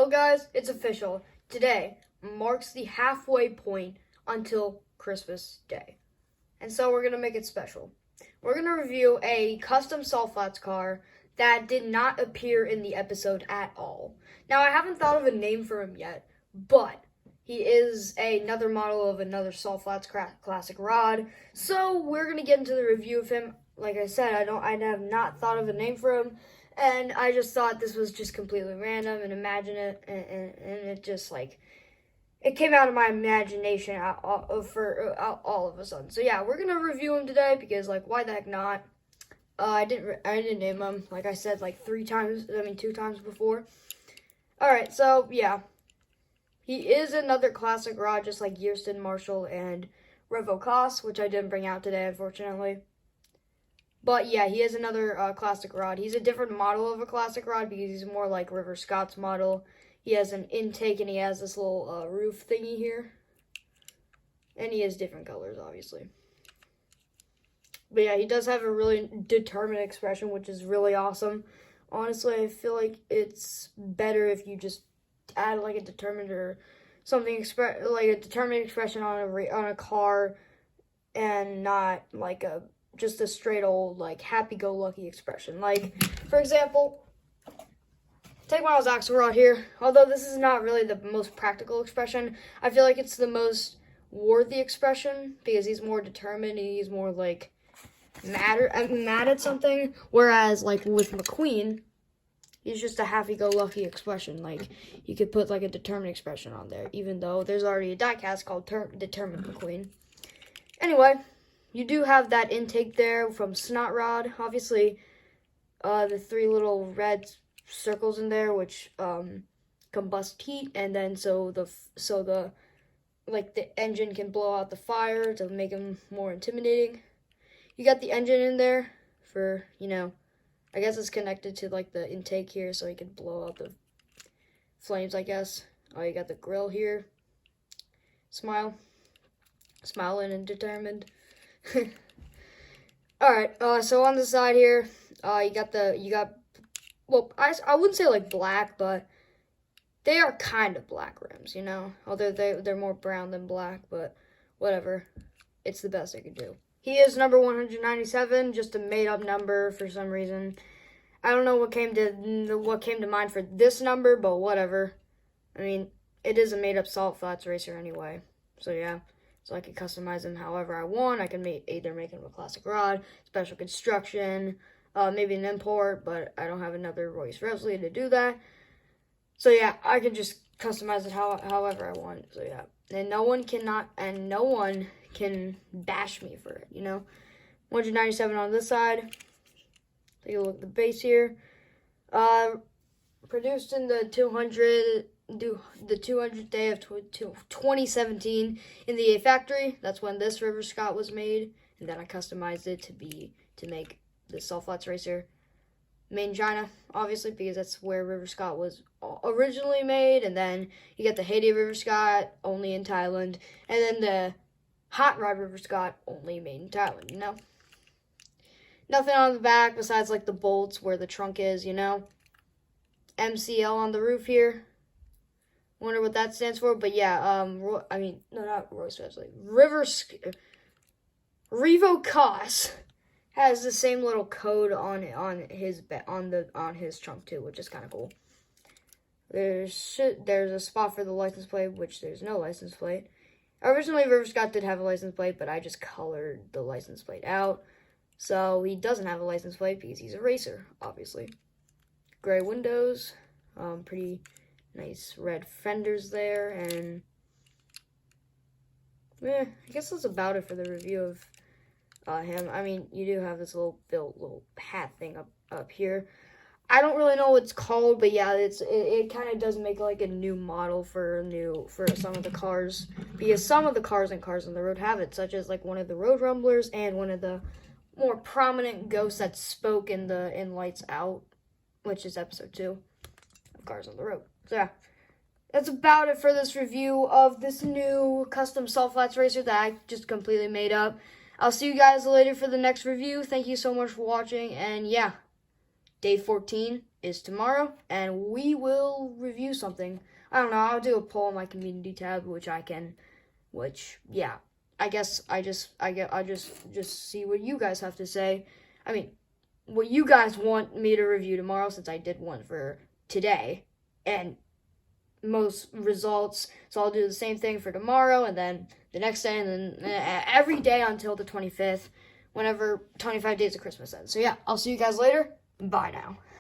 Well, guys, it's official. Today marks the halfway point until Christmas Day. And so we're going to make it special. We're going to review a custom salt flats car that did not appear in the episode at all. Now, I haven't thought of a name for him yet, but he is another model of another salt flats classic rod. So we're going to get into the review of him. Like I said, I have not thought of a name for him. And I just thought this was just completely random and imaginative, and it just it came out of my imagination for all of a sudden. So yeah, we're gonna review him today because why the heck not? I didn't name him, like I said, 2 times before. All right, so yeah, he is another classic rod, just like Gearston, Marshall, and Revo Koss, which I didn't bring out today, unfortunately. But yeah, he is another classic rod. He's a different model of a classic rod because he's more like River Scott's model. He has an intake and he has this little roof thingy here. And he has different colors, obviously. But yeah, he does have a really determined expression, which is really awesome. Honestly, I feel like it's better if you just add a determined or something a determined expression on a car, and not just a straight old happy-go-lucky expression. For example, take my axle rod here. Although this is not really the most practical expression, I feel like it's the most worthy expression because he's more determined and he's more mad at something. Whereas with McQueen, he's just a happy-go-lucky expression. You could put a determined expression on there, even though there's already a diecast called Determined McQueen. Anyway, you do have that intake there from Snot Rod. Obviously, the 3 little red circles in there, which combust heat, and then so the engine can blow out the fire to make him more intimidating. You got the engine in there for, I guess it's connected to the intake here, so he can blow out the flames, I guess. Oh, you got the grill here. Smiling and determined. Alright, so on the side here, I wouldn't say black, but they are kind of black rims, although they're more brown than black, but whatever, it's the best I could do. He is number 197, just a made-up number for some reason. I don't know what came to mind for this number, but whatever. I mean, it is a made-up salt flats racer anyway, so yeah. So I can customize them however I want. I can either make them a classic rod, special construction, maybe an import, but I don't have another Royce Resley to do that. So yeah, I can just customize it however I want. So yeah, and no one can bash me for it, 197 on this side. Take a look at the base here. Produced in the 200th day of 2017 in the A factory. That's when this River Scott was made, and then I customized it to make the salt flats racer made in China, obviously, because that's where River Scott was originally made. And then you get the Heyday River Scott, only in Thailand, and then the Hot Rod River Scott, only made in Thailand. Nothing on the back besides the bolts where the trunk is. MCL on the roof here. Wonder what that stands for, but yeah, not Royce Resley. Revo Koss has the same little code on his trunk too, which is kind of cool. There's a spot for the license plate, which there's no license plate. Originally, River Scott did have a license plate, but I just colored the license plate out, so he doesn't have a license plate because he's a racer, obviously. Gray windows, pretty nice red fenders there, and I guess that's about it for the review of him. I mean, you do have this little hat thing up here. I don't really know what it's called, but yeah, it kind of does make a new model for some of the cars, because some of the cars on the road have it, such as one of the Road Rumblers and one of the more prominent ghosts that spoke in Lights Out, which is episode 2 of Cars on the Road. So yeah, that's about it for this review of this new custom salt flats racer that I just completely made up. I'll see you guys later for the next review. Thank you so much for watching, and yeah, day 14 is tomorrow, and we will review something. I don't know, I'll do a poll on my community tab, yeah, I guess I just see what you guys have to say. I mean, what you guys want me to review tomorrow, since I did one for today, and most results, so I'll do the same thing for tomorrow, and then the next day, and then every day until the 25th, whenever 25 days of Christmas ends. So yeah, I'll see you guys later. Bye now.